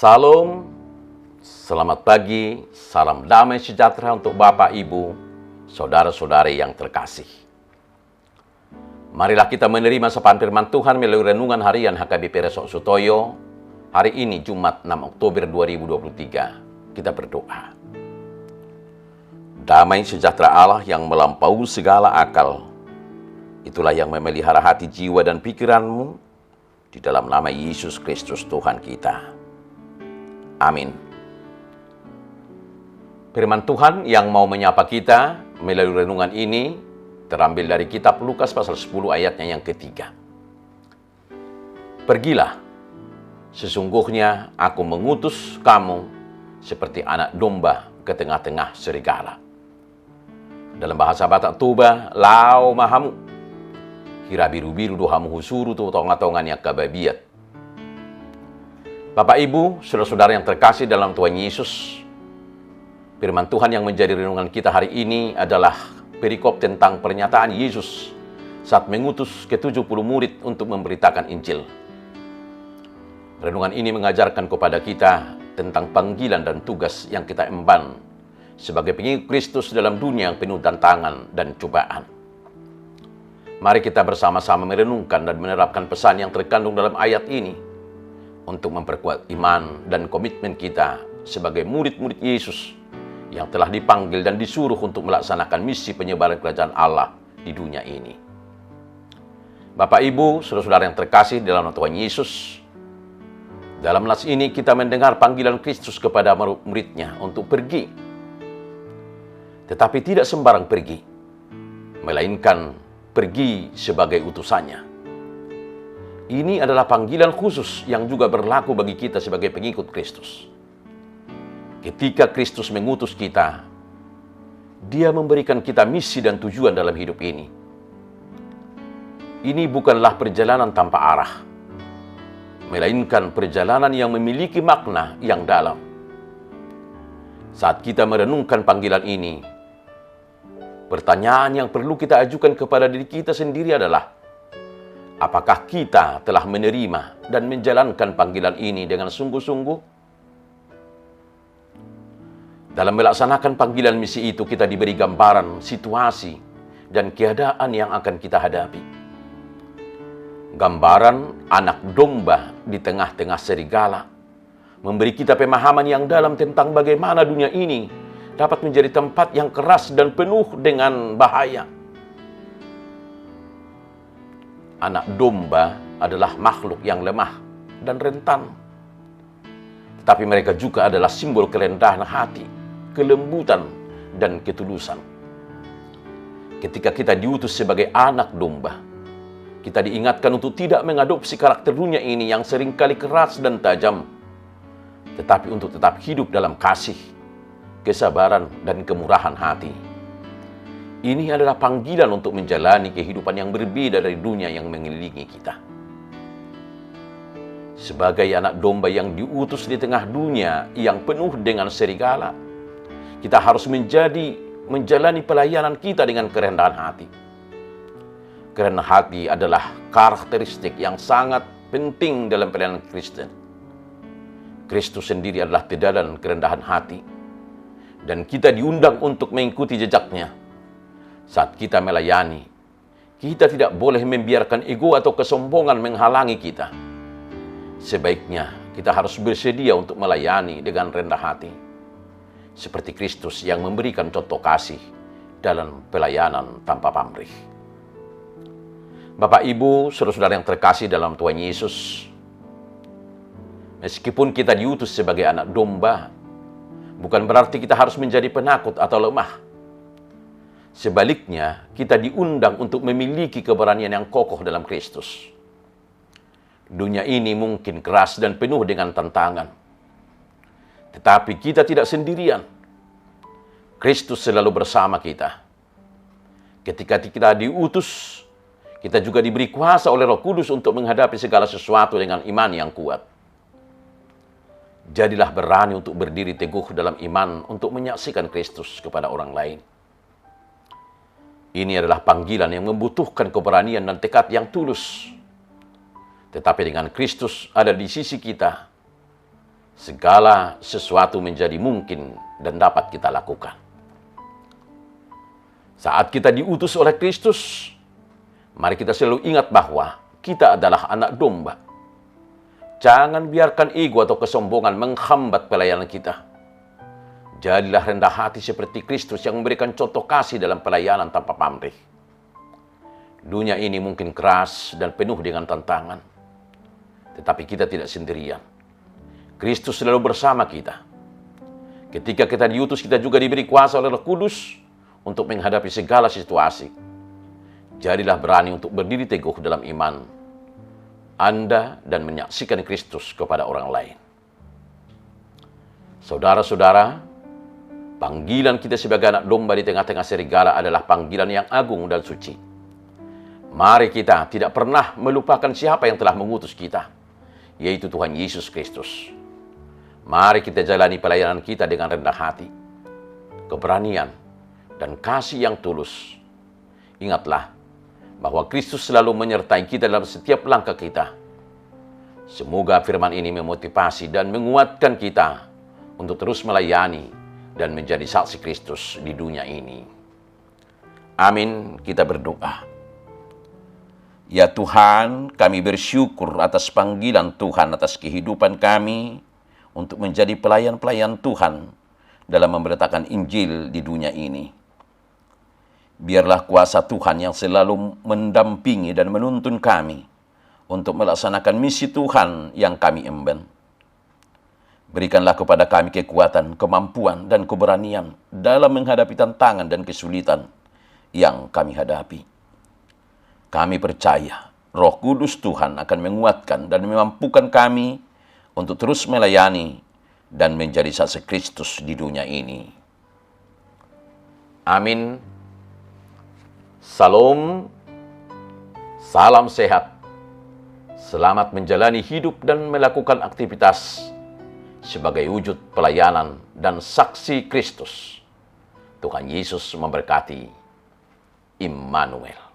Salam, selamat pagi, salam damai sejahtera untuk Bapak, Ibu, saudara-saudari yang terkasih. Marilah kita menerima sapaan firman Tuhan melalui renungan harian HKBP Resok Sutoyo. Hari ini Jumat 6 Oktober 2023. Kita berdoa. Damai sejahtera Allah yang melampaui segala akal, itulah yang memelihara hati, jiwa, dan pikiranmu di dalam nama Yesus Kristus Tuhan kita. Amin. Firman Tuhan yang mau menyapa kita melalui renungan ini terambil dari kitab Lukas pasal 10 ayatnya yang ketiga. Pergilah, sesungguhnya aku mengutus kamu seperti anak domba ke tengah-tengah serigala. Dalam bahasa Batak Toba, lau mahamu, hira biru-biru dohamu husuru tu tonga-tongannya kababiat. Bapak, Ibu, saudara-saudara yang terkasih dalam Tuhan Yesus, firman Tuhan yang menjadi renungan kita hari ini adalah perikop tentang pernyataan Yesus saat mengutus ke-70 murid untuk memberitakan Injil. Renungan ini mengajarkan kepada kita tentang panggilan dan tugas yang kita emban sebagai pengikut Kristus dalam dunia yang penuh tantangan dan cobaan. Mari kita bersama-sama merenungkan dan menerapkan pesan yang terkandung dalam ayat ini untuk memperkuat iman dan komitmen kita sebagai murid-murid Yesus yang telah dipanggil dan disuruh untuk melaksanakan misi penyebaran kerajaan Allah di dunia ini. Bapak, Ibu, saudara-saudara yang terkasih dalam Tuhan Yesus, dalam nas ini kita mendengar panggilan Kristus kepada murid-muridnya untuk pergi. Tetapi tidak sembarang pergi, melainkan pergi sebagai utusannya. Ini adalah panggilan khusus yang juga berlaku bagi kita sebagai pengikut Kristus. Ketika Kristus mengutus kita, Dia memberikan kita misi dan tujuan dalam hidup ini. Ini bukanlah perjalanan tanpa arah, melainkan perjalanan yang memiliki makna yang dalam. Saat kita merenungkan panggilan ini, pertanyaan yang perlu kita ajukan kepada diri kita sendiri adalah, apakah kita telah menerima dan menjalankan panggilan ini dengan sungguh-sungguh? Dalam melaksanakan panggilan misi itu, kita diberi gambaran situasi dan keadaan yang akan kita hadapi. Gambaran anak domba di tengah-tengah serigala memberi kita pemahaman yang dalam tentang bagaimana dunia ini dapat menjadi tempat yang keras dan penuh dengan bahaya. Anak domba adalah makhluk yang lemah dan rentan. Tetapi mereka juga adalah simbol kerendahan hati, kelembutan, dan ketulusan. Ketika kita diutus sebagai anak domba, kita diingatkan untuk tidak mengadopsi karakter dunia ini yang seringkali keras dan tajam, tetapi untuk tetap hidup dalam kasih, kesabaran, dan kemurahan hati. Ini adalah panggilan untuk menjalani kehidupan yang berbeda dari dunia yang mengelilingi kita. Sebagai anak domba yang diutus di tengah dunia yang penuh dengan serigala, kita harus menjalani pelayanan kita dengan kerendahan hati. Kerendahan hati adalah karakteristik yang sangat penting dalam pelayanan Kristen. Kristus sendiri adalah teladan kerendahan hati, dan kita diundang untuk mengikuti jejaknya. Saat kita melayani, kita tidak boleh membiarkan ego atau kesombongan menghalangi kita. Sebaiknya kita harus bersedia untuk melayani dengan rendah hati, seperti Kristus yang memberikan contoh kasih dalam pelayanan tanpa pamrih. Bapak, Ibu, saudara-saudara yang terkasih dalam Tuhan Yesus, meskipun kita diutus sebagai anak domba, bukan berarti kita harus menjadi penakut atau lemah. Sebaliknya, kita diundang untuk memiliki keberanian yang kokoh dalam Kristus. Dunia ini mungkin keras dan penuh dengan tantangan, tetapi kita tidak sendirian. Kristus selalu bersama kita. Ketika kita diutus, kita juga diberi kuasa oleh Roh Kudus untuk menghadapi segala sesuatu dengan iman yang kuat. Jadilah berani untuk berdiri teguh dalam iman untuk menyaksikan Kristus kepada orang lain. Ini adalah panggilan yang membutuhkan keberanian dan tekad yang tulus. Tetapi dengan Kristus ada di sisi kita, segala sesuatu menjadi mungkin dan dapat kita lakukan. Saat kita diutus oleh Kristus, mari kita selalu ingat bahwa kita adalah anak domba. Jangan biarkan ego atau kesombongan menghambat pelayanan kita. Jadilah rendah hati seperti Kristus yang memberikan contoh kasih dalam pelayanan tanpa pamrih. Dunia ini mungkin keras dan penuh dengan tantangan, tetapi kita tidak sendirian. Kristus selalu bersama kita. Ketika kita diutus, kita juga diberi kuasa oleh Roh Kudus untuk menghadapi segala situasi. Jadilah berani untuk berdiri teguh dalam iman Anda dan menyaksikan Kristus kepada orang lain. Saudara-saudara, panggilan kita sebagai anak domba di tengah-tengah serigala adalah panggilan yang agung dan suci. Mari kita tidak pernah melupakan siapa yang telah mengutus kita, yaitu Tuhan Yesus Kristus. Mari kita jalani pelayanan kita dengan rendah hati, keberanian, dan kasih yang tulus. Ingatlah bahwa Kristus selalu menyertai kita dalam setiap langkah kita. Semoga firman ini memotivasi dan menguatkan kita untuk terus melayani dan menjadi saksi Kristus di dunia ini. Amin, kita berdoa. Ya Tuhan, kami bersyukur atas panggilan Tuhan atas kehidupan kami untuk menjadi pelayan-pelayan Tuhan dalam memberitakan Injil di dunia ini. Biarlah kuasa Tuhan yang selalu mendampingi dan menuntun kami untuk melaksanakan misi Tuhan yang kami emban. Berikanlah kepada kami kekuatan, kemampuan, dan keberanian dalam menghadapi tantangan dan kesulitan yang kami hadapi. Kami percaya Roh Kudus Tuhan akan menguatkan dan memampukan kami untuk terus melayani dan menjadi saksi Kristus di dunia ini. Amin. Salam, salam sehat. Selamat menjalani hidup dan melakukan aktivitas sebagai wujud pelayanan dan saksi Kristus. Tuhan Yesus memberkati. Immanuel.